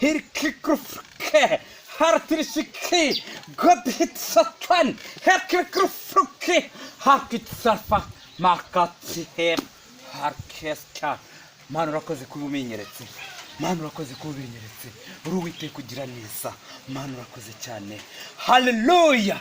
hirkikrufke hartirishiki godhit satan hirkikrufke harkit sarfa makati hem harkeska. Mana urakoze kubimenyeretse, Mana urakoze kubimenyeretse, uruwite kugira neza, Mana urakoze cyane. Haleluya.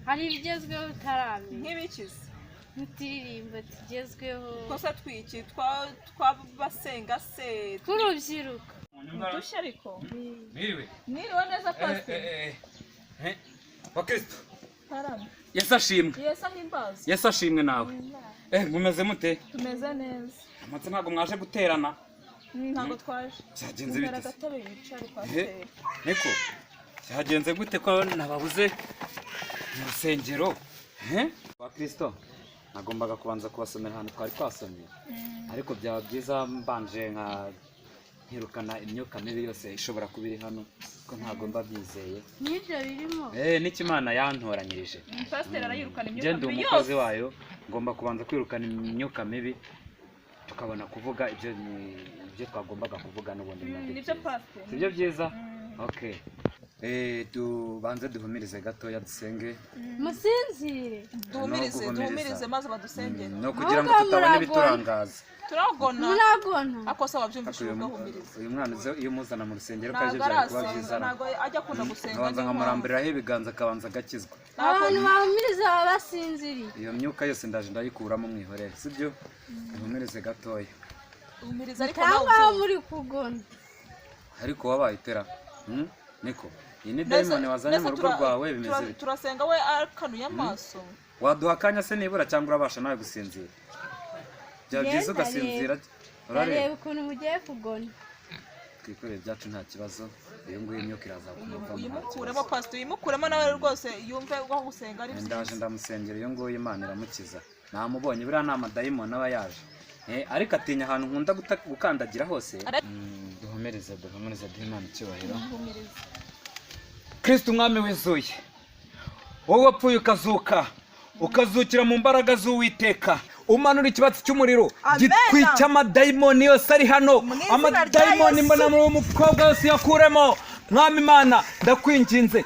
hari ibigezweho utaramenye nk'ibikize mutiririmbo tugezweho kosa twiki twabasenga se turubyiruka dushya ariko Mwiriwe neza pastor Bakristo tarame yasashimwe himbaza yasashimwe nawe mumeze mute tumeze neza amatse ntago mwaje guterana ntago twaje byagenze bite gatebe yicare pastor niko byagenze gute ko nababuze mu rusengero Bakristo nagombaga kubanza kubasomera hano twari twasomye ariko byaba byiza mbanje nkirukana imyuka mibi yose ishobora kubiri hano ko ntago mbabyizeye n'ibyo birimo n'ikimana yantoranyirije pastor arayirukana imyuka mibi yose umukozi wayo ngomba kubanza kwirukana imyuka mibi tukabona kuvuga ibyo twagombaga kuvuga n'ubundi nibyo pastor sibyo byiza okay tubanze duhumirize gatoya dusenge musinzire duhumirize maze badusengere no kugira ngo tutabona ibiturangaza turagona akosa wabyumvishije ugahumiriza uyu mwana iyo muzana mu rusengero kaje byaje kuba byiza ntago ajya kunda gusenga abanza nkamurambiriraho ibiganza akabanza agakizwa abantu bahumiriza basinziriye iyo myuka yose ndaje ndayikuramo mwihorere sibyo duhumirize gatoya uhumiriza ariko nawe muri kugona ariko wabaye itera niko iyi ni diamond wazanye mu rugo rwawe bimeze bite turasenga we akanuye amaso waduha akanya se nibura cyangwa urabasha nawe gusinzira byiza ugasinzira urareba ukuntu mugiye kugona twikoreye byacu nta kibazo iyo nguyu imyuka iraza kumuvamo uyimukuremo pastor uyimukuremo nawe rwose yumve uko gusenga ari byiza ndaje ndamusengera iyo nguyu Imana iramukiza namubonye buriya nta madayimoni aba yaje ariko atinya ahantu nkunda gukandagira hose duhumirize Imana icyubahiro Kristo umwami wizuye wowe wapfuye ukazuka ukazukira mu mbaraga z'Uwiteka umanura ikibatsi cy'umuriro gitwica amadayimoni yose ari hano amadayimoni mbona muri umukobwa yose yakuremo mwami Imana ndakwinginze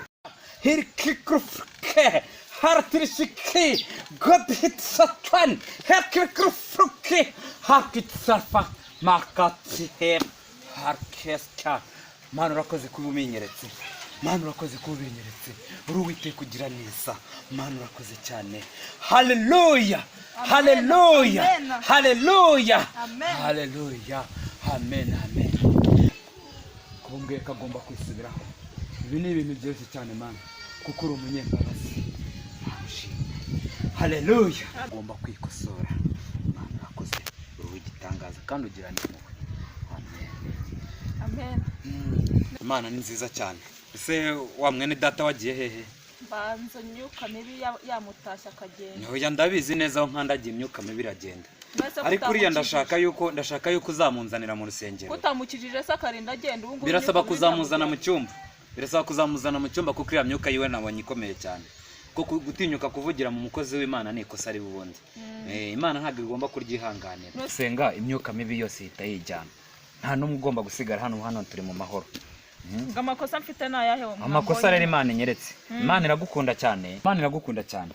hirkikrufke hartirishiki godhit satan hirkikrufke harkit sarfa makati hem harkeska. Mana urakoze kubimenyeretse, Mana urakoze kubimenyeretse, uruwite kugira neza, Mana urakoze cyane. Haleluya, haleluya, haleluya, haleluya, amen, amen. Kumbwe kagomba kwisubiraho. Ibi ni ibintu byose cyane Mana, kuko uri umunyembabazi. Haleluya. Ugomba kwikosora. Mana urakoze, uri igitangaza kandi ugira n'impuhwe. Amen. Imana ni nziza cyane. Ese wa mwene data wagiye hehe? Banzo myuka mibi yamutashya akagenda. Oya ndabizi neza aho nkandagiye imyuka mibi iragenda. Ariko uriya ndashaka yuko uzamunzanira mu rusengero. Utamukijije se akarinda agenda ubu ngubu. Birasaba kuzamuzana mu cyumba. Birasaba kuzamuzana mu cyumba kuko iriya myuka yiwe nabonye ikomeye cyane. Kuko gutinyuka kuvugira mu mukozi w'Imana ni ikosa ari bubundi. Imana ntabwo igomba kuryihanganira. Senga imyuka mibi yose itayijyana. Nta numwe ugomba gusigara hano turi mu mahoro. Amakosa mfite nayahe wo? Amakosa rero Imana inyeretse. Imana iragukunda cyane. Imana iragukunda cyane.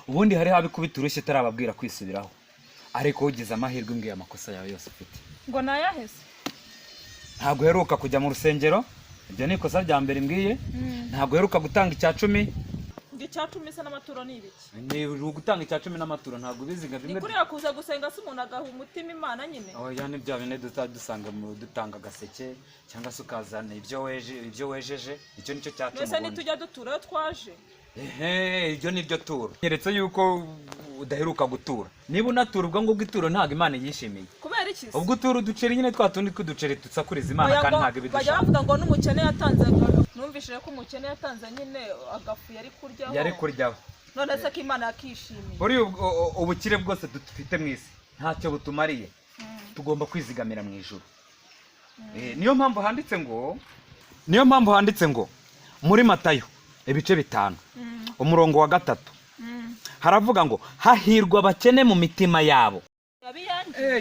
Ubundi hari habikubita urushye tarababwira kwisubiraho. Ariko ugize amahirwe ngiye amakosa yawe yose ufite. Ngo nayahe se? Ntabwo heruka kujya mu rusengero. Ibyo ni ikosa rya mbere mbwiye. Ntabwo heruka gutanga icya 10. Icya 10 se n'amaturo ni ibiki? Ni gutanga icya 10 n'amaturo ntabwo biziga bimwe. Ni kuri yakuza gusenga se umuntu agaha umutima Imana nyine. Oya ni bya bine dusanga mu dutanga gaseke cyangwa se ukazana ibyo wejeje icyo nicyo cya 10. Mbese nitujya dutura twaje. Ibyo nibyo turo. Nyeretse yuko udaheruka gutura. Niba unatura ubwo ngubwo ituro ntago Imana yishimiye. Kubera iki se? Ubwo utura uduceri nyine twatundi kuduceri tutsakuriza Imana kandi ntago bidushaka. Bajya bavuga ngo n'umukene yatanze numvishije ko umukene yatanze nyine agafu yari kuryaho. None se ko Imana yakishimiye. Buri ubukire bwose dufite mu isi ntacyo butumariye. Tugomba kwizigamira mu ijuru. Niyo mpamvu handitse ngo muri Matayo ibice 5 umurongo wa 3 haravuga ngo hahirwa abakene mu mitima yabo.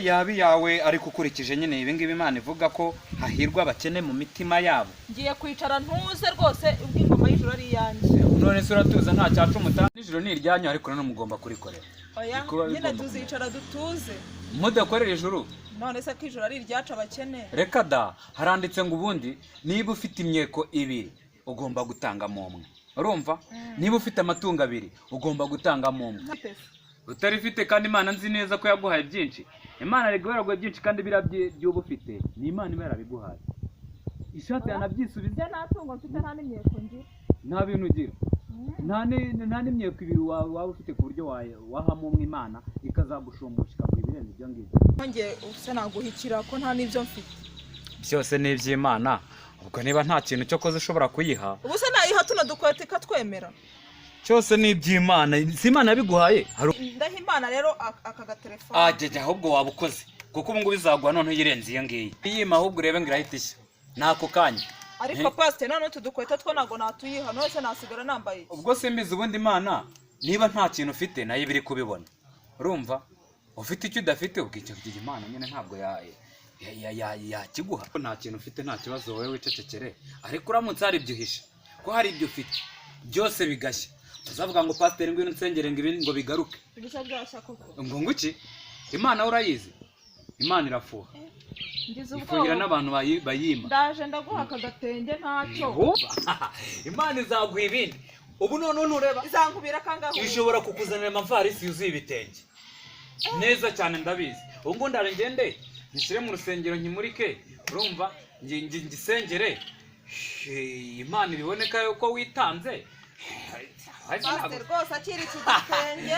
Yabi yawe ariko ukurikije nyine ibi ngibi Imana ivuga ko hahirwa abakene mu mitima yabo. Ngiye kwicara ntuze rwose ubw'ingoma y'ijuru ari yanjye. None se uratuza nta cyacu mutana n'ijuru ni iryanyu ariko none mugomba kurikorera. Oya nyine tuzicara dutuze. Mudakorera ijuru. None se ko ijuru ari iryacu abakene. Reka da haranditse ngo ubundi niba ufite imyeko 2 ugomba gutanga mu umwe. Urumva? Niba ufite amatungo 2 ugomba gutanga mu umwe. Utarifite kandi Imana nzi neza ko yaguhaye byinshi. Imana riguheraguye byinshi kandi birabye by'ubu ufite. Ni Imana iba yarabiguhaye. Ishatse yanabyisubiza natungo mfite nta n'imyeko ngira. Nta bintu ugira. Nta n'imyeko 2 waba ufite ku buryo wahamo mu Imana ikazagushumbusha ikaguha ibirenze ibyo ngibyo. Nge usa naguhikira ko nta n'ibyo mfite. Byose ni iby'Imana. Ubwo niba nta kintu cyo koze ushobora kuyiha. Ubu se nayiha tunadukwete katwemera. Cyose ni iby'Imana. Si Imana yabiguhaye. Ndaha Imana rero aka gatelefone. Jeje ahubwo wabukoze. Kuko ubu ngo bizagwa none yirenze iyo ngiyi. Yima ahubwo urebe ngo irahitishya. Nako kanya. Ariko pastor none tudukwete two nago natuyiha none se nasigara nambaye. Ubwo simbizi ubundi Imana niba nta kintu ufite nayo ibiri kubibona. Urumva? Ufite icyo udafite ubwicyo kugira Imana nyine ntabwo yakiguha. Nta kintu ufite nta kibazo wowe wicecekere. Ariko uramutse hari ibyo uhisha. Ko hari ibyo ufite. Byose bigashya. Uzavuga ngo pastor ngwino nsengere ngo bigaruke. Ibisha byashya koko. Ngo nguki? Imana urayizi. Imana irafuha. Ifugira n'abantu bayima. Ndaje ndaguha akagatenge ntacyo. Imana izaguha ibindi. Ubu none ureba izankubira kangaho. Ishobora kukuzanira amavarisi yuzuye ibitenge. Neza cyane ndabizi. Ubwo ndare ngende nishire mu rusengero nkimurike. Urumva ngisengere. Imana ibiboneka yuko witanze. Pastor rwose akiri kugitenge.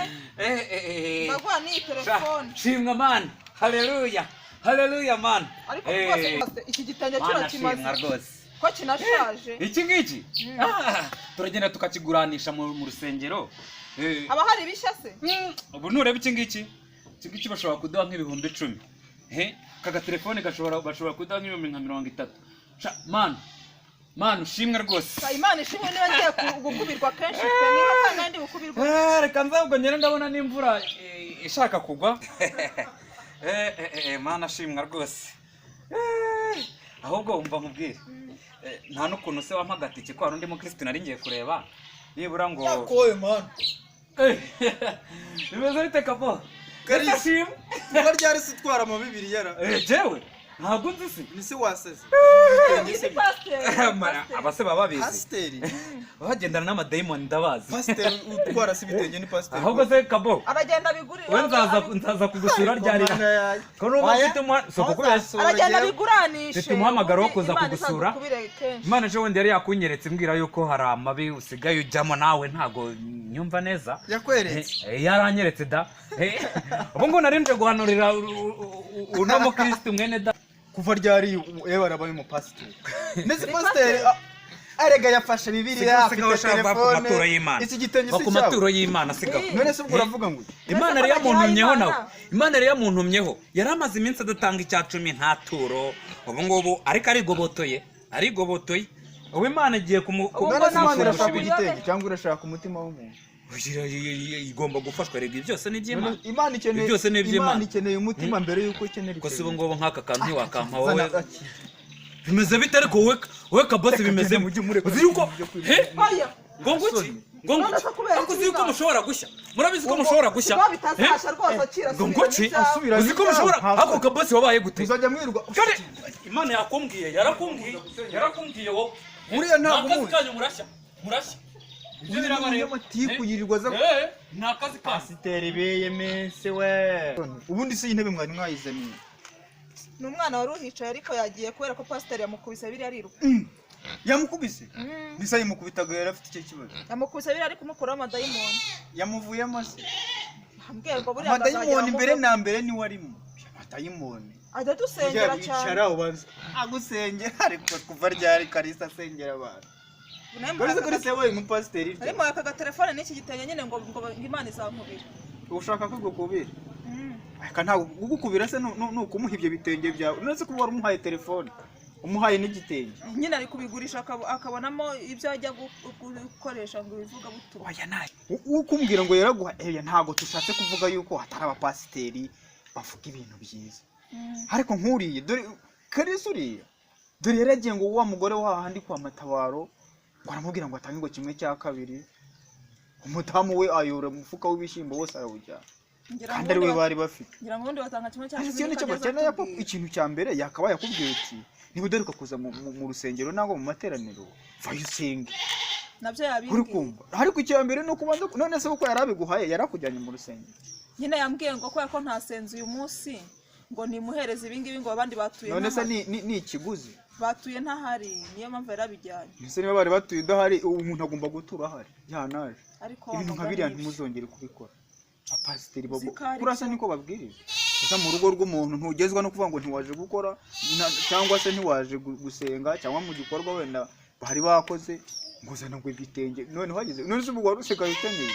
Bagwa ni telefone. Shimwa man. Haleluya. Haleluya man. Ariko rwose iki gitenge cyo kimaze. Ko kinashaje. Iki ngiki? Turagenda tukakiguranisha mu rusengero. Aba hari bishya se? Ubu nureba iki ngiki? Iki ngiki bashobora kuduha nk'ibihumbi 10. Kaga telefone bashobora kuduha nk'ibihumbi 30. Man ushimwe rwose. Imana ishimwe niba ngiye gukubirwa kenshi pe niba kandi gukubirwa. Reka nzabwo nyene ndabona n'imvura ishaka kugwa. Mana ashimwa rwose. Ahubwo umva nkubwire. Nta n'ukuntu se wampagatike ko arundi mu Kristo nari ngiye kureba. Nibura ngo yakoye man. Bimeze bite kapo? Karishim. Ngo ryari se twara mu bibiri yara. Jewe ntabwo nzi se. Ni se waseze. Ni pastor. Abase baba bizi. Pastor. Bagendana n'amademon ndabazi. Pastor utwara se bitenge ni pastor. Ahubwo se kabo. Aragenda bigurira. We nzaza kugusura ryarira. Ko no mufite soko kubesa. Aragenda biguranishe. Mfite umuhamagaro wo kuza kugusura. Imana ejo wende yari yakunyeretse mbwira yuko hari amabi usigaye ujyamo nawe ntago nyumva neza. Yakweretse. Yaranyeretse da. Ubu ngo narinje guhanurira uno mu Kristo mwene da. Kuva ryari ewe arabaye mu pastor. Nese pastor arega yafashe Bibiliya afite telefone. Iki gitenge si cyawe. Maturo y'Imana sigaho. None se ubwo uravuga ngo Imana yari yamuntumyeho nawe. Imana yari yamuntumyeho. Yaramaze iminsi adatanga icya 10 ntaturo. Ubu ngubu ariko arigobotoye. Ubu Imana igiye kumufasha igitenge cyangwa urashaka umutima w'umuntu. Igomba gufashwa rega byose ni by'Imana. Imana ikeneye byose ni by'Imana. Imana ikeneye umutima mbere yuko ikenera. Ko sibo ngobo nk'aka kantu ntiwakampa wowe. Bimeze bite ariko wowe kabose bimeze uzi yuko uzi yuko mushobora gushya murabizi ko mushobora gushya uzi ko mushobora ako kabose wabaye gute uzajya mwirwa Imana yarakumbwiye wowe muriya ntabwo murashya ibyo birabareba amatiku yirirwa za nakazi pasiteri beyemense we ubundi se intebe mwari mwayizaniye n'umwana wari uhicaye ariko yagiye kubera ko pasiteri yamukubise biri ariruka yamukubise bisa yimukubitaga yari afite icyo kibazo yamukubise biri ari kumukuraho amadayimoni yamuvuyemo se ambwiye ngo buriya amadayimoni mbere na mbere ni warimo amadayimoni ajya dusengera cyane yicara ubanza agusengera ariko kuva ryari Kalisa asengera abantu Kuri se wowe umupasiteri arimo aka gatelefone n'iki gitenge nyine ngo Imana izankubira ushaka kwigukubira aka ntabwo ugukubira se no kumuha ibyo bitenge byawe none se kuba wari umuhaye telefone umuhaye n'igitenge nyine ari kubigurisha akabonamo ibyo ajya gukoresha ngo bivuga butumwa. oya nayo ukumbwira ngo yaraguha ntago tushatse kuvuga yuko hatari abapasiteri bavuga ibintu byiza ariko nkuriye dore Kalisa uriya dore yaragiye ngo wa mugore wahandi kwa Matabaro ngo aramubwira ngo atange ngo kimwe cya kabiri umutamu we ayura umufuka w'ibishyimbo wose arawujyana kandi ari we bari bafite ngira ngo ubundi batanga kimwe cya kabiri icyo nicyo bakeneye ko ikintu cya mbere yakabaye akubwiye ati niba udaruka kuza mu rusengero nangwa mu materaniro vayo usenge nabyo yabindi uri kumva ariko icya mbere no kubanza none se uko yarabiguhaye yarakujyanye mu rusengero nyine yambwiye ngo ko ntasenze uyu munsi ngo nimuhereze ibingibi ngo abandi batuye none se ni ikiguzi batuye ntahari niyo mpamvu yarabijyanye ese niba bari batuye udahari umuntu agomba gutura ahari yanaje ariko ibintu nka biriya ntimuzongere kubikora abapasiteri kurasa niko babwiriza gusa mu rugo rw'umuntu ntugezwa no kuvuga ngo ntiwaje gukora cyangwa se ntiwaje gusenga cyangwa mu gikorwa wenda bari bakoze ngo zana ngo ibitenge none uhageze none se ubwo warusigaye ukeneye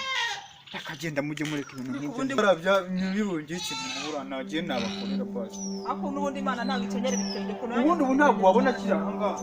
akagenda mujye mureka ibintu nk'ibyo barabya bibungiye ikintu burana nagiye nabakorera kwasi ako n'ubundi Imana ntabwo ikenyera ibitenge ubundi ubu ntabwo wabona kiri aha ngaha